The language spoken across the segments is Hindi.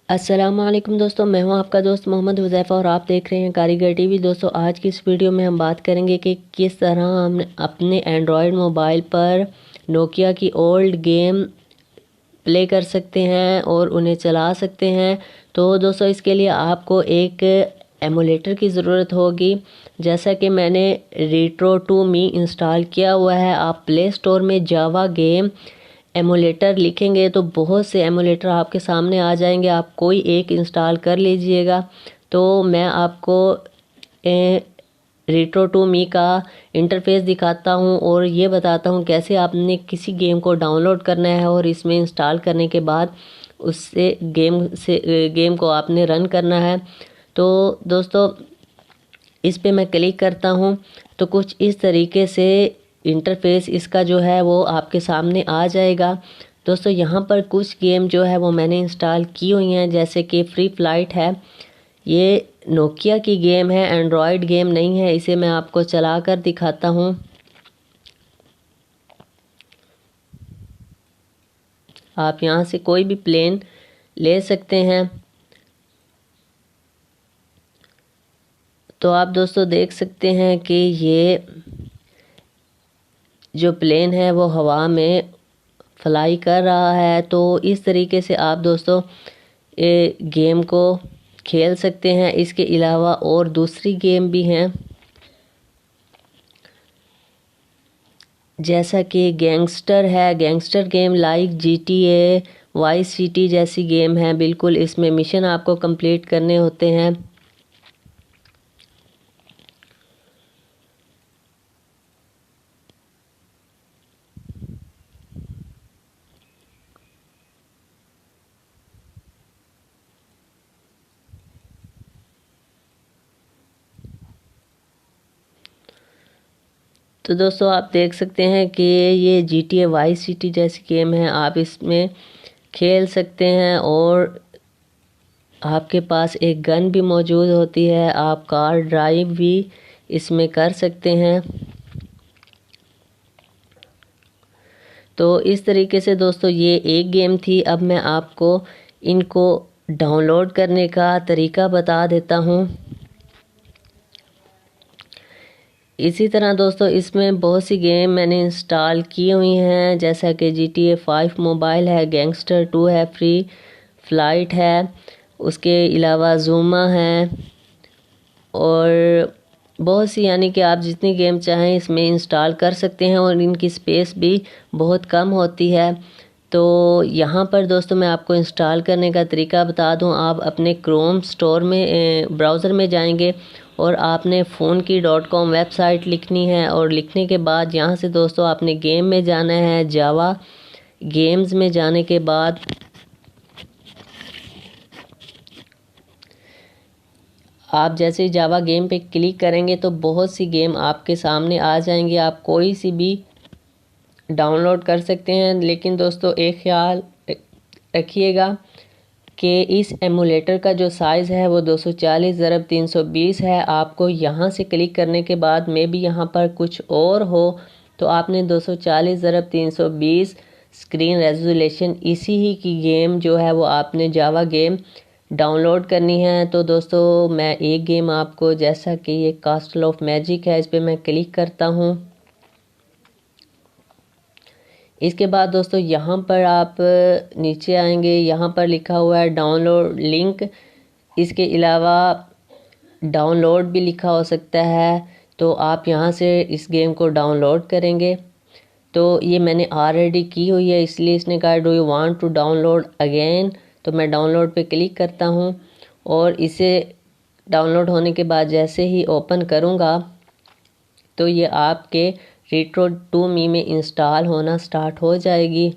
अस्सलामुअलैकुम दोस्तों, मैं हूं आपका दोस्त मोहम्मद हुज़ैफ़ा और आप देख रहे हैं कारीगर टीवी। दोस्तों, आज की इस वीडियो में हम बात करेंगे कि किस तरह हम अपने एंड्रॉयड मोबाइल पर नोकिया की ओल्ड गेम प्ले कर सकते हैं और उन्हें चला सकते हैं। तो दोस्तों, इसके लिए आपको एक एमुलेटर की ज़रूरत होगी। जैसा कि मैंने रेट्रो टू मी इंस्टॉल किया हुआ है। आप प्ले स्टोर में जावा गेम एमुलेटर लिखेंगे तो बहुत से एमुलेटर आपके सामने आ जाएंगे। आप कोई एक इंस्टॉल कर लीजिएगा। तो मैं आपको रेट्रो टू मी का इंटरफेस दिखाता हूँ और ये बताता हूँ कैसे आपने किसी गेम को डाउनलोड करना है और इसमें इंस्टॉल करने के बाद उससे गेम को आपने रन करना है। तो दोस्तों, इस पे मैं क्लिक करता हूँ तो कुछ इस तरीके से इंटरफेस इसका जो है वो आपके सामने आ जाएगा। दोस्तों, यहाँ पर कुछ गेम जो है वो मैंने इंस्टॉल की हुई हैं, जैसे कि फ्री फ्लाइट है। ये नोकिया की गेम है, एंड्रॉयड गेम नहीं है। इसे मैं आपको चला कर दिखाता हूँ। आप यहाँ से कोई भी प्लेन ले सकते हैं। तो आप दोस्तों देख सकते हैं कि ये जो प्लेन है वो हवा में फ्लाई कर रहा है। तो इस तरीके से आप दोस्तों ये गेम को खेल सकते हैं। इसके अलावा और दूसरी गेम भी हैं, जैसा कि गैंगस्टर है। Gangster game like GTA vice city जैसी गेम है। बिल्कुल, इसमें मिशन आपको कंप्लीट करने होते हैं। तो दोस्तों, आप देख सकते हैं कि ये GTA वाइस सिटी जैसी गेम है। आप इसमें खेल सकते हैं और आपके पास एक गन भी मौजूद होती है। आप कार ड्राइव भी इसमें कर सकते हैं। तो इस तरीके से दोस्तों ये एक गेम थी। अब मैं आपको इनको डाउनलोड करने का तरीका बता देता हूँ। इसी तरह दोस्तों, इसमें बहुत सी गेम मैंने इंस्टॉल की हुई हैं, जैसा कि GTA 5 मोबाइल है, गैंगस्टर 2 है, फ्री फ्लाइट है, उसके अलावा ज़ूमा है और बहुत सी, यानी कि आप जितनी गेम चाहें इसमें इंस्टॉल कर सकते हैं और इनकी स्पेस भी बहुत कम होती है। तो यहाँ पर दोस्तों मैं आपको इंस्टॉल करने का तरीका बता दूँ। आप अपने क्रोम स्टोर में ब्राउज़र में जाएंगे और आपने फ़ोन की .com वेबसाइट लिखनी है और लिखने के बाद यहाँ से दोस्तों आपने गेम में जाना है। जावा गेम्स में जाने के बाद आप जैसे ही जावा गेम पे क्लिक करेंगे तो बहुत सी गेम आपके सामने आ जाएंगी। आप कोई सी भी डाउनलोड कर सकते हैं। लेकिन दोस्तों एक ख्याल रखिएगा कि इस एमुलेटर का जो साइज़ है वो 240x320 है। आपको यहाँ से क्लिक करने के बाद में भी यहाँ पर कुछ और हो तो आपने 240x320 स्क्रीन रेजोल्यूशन इसी ही की गेम जो है वो आपने जावा गेम डाउनलोड करनी है। तो दोस्तों मैं एक गेम आपको, जैसा कि ये कास्टल ऑफ मैजिक है, इस पर मैं क्लिक करता हूँ। इसके बाद दोस्तों यहाँ पर आप नीचे आएंगे, यहाँ पर लिखा हुआ है डाउनलोड लिंक। इसके अलावा डाउनलोड भी लिखा हो सकता है। तो आप यहाँ से इस गेम को डाउनलोड करेंगे। तो ये मैंने ऑलरेडी की हुई है, इसलिए इसने कहा do you want to download again. तो मैं डाउनलोड पे क्लिक करता हूँ और इसे डाउनलोड होने के बाद जैसे ही ओपन करूँगा तो ये आपके रेट्रो टू मी में इंस्टॉल होना स्टार्ट हो जाएगी।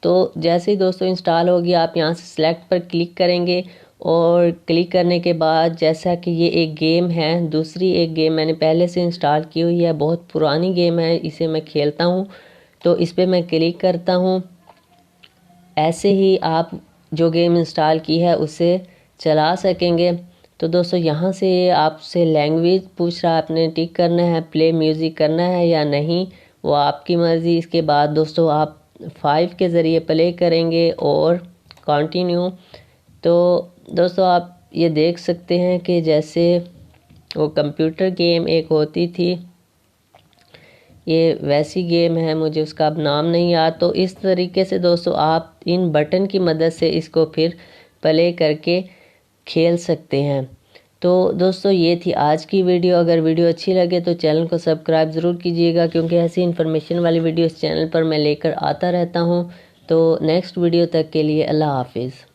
तो जैसे ही दोस्तों इंस्टॉल होगी आप यहाँ से सिलेक्ट पर क्लिक करेंगे और क्लिक करने के बाद, जैसा कि ये एक गेम है, दूसरी एक गेम मैंने पहले से इंस्टॉल की हुई है, बहुत पुरानी गेम है, इसे मैं खेलता हूँ। तो इस पर मैं क्लिक करता हूँ। ऐसे ही आप जो गेम इंस्टॉल की है उसे चला सकेंगे। तो दोस्तों यहाँ से आपसे लैंग्वेज पूछ रहा है, आपने टिक करना है, प्ले म्यूज़िक करना है या नहीं, वो आपकी मर्ज़ी। इसके बाद दोस्तों आप 5 के ज़रिए प्ले करेंगे और कंटिन्यू। तो दोस्तों आप ये देख सकते हैं कि जैसे वो कंप्यूटर गेम एक होती थी, ये वैसी गेम है, मुझे उसका अब नाम नहीं याद। तो इस तरीके से दोस्तों आप इन बटन की मदद से इसको फिर प्ले करके खेल सकते हैं। तो दोस्तों ये थी आज की वीडियो। अगर वीडियो अच्छी लगे तो चैनल को सब्सक्राइब ज़रूर कीजिएगा, क्योंकि ऐसी इन्फॉर्मेशन वाली वीडियो इस चैनल पर मैं लेकर आता रहता हूँ। तो नेक्स्ट वीडियो तक के लिए अल्लाह हाफिज़।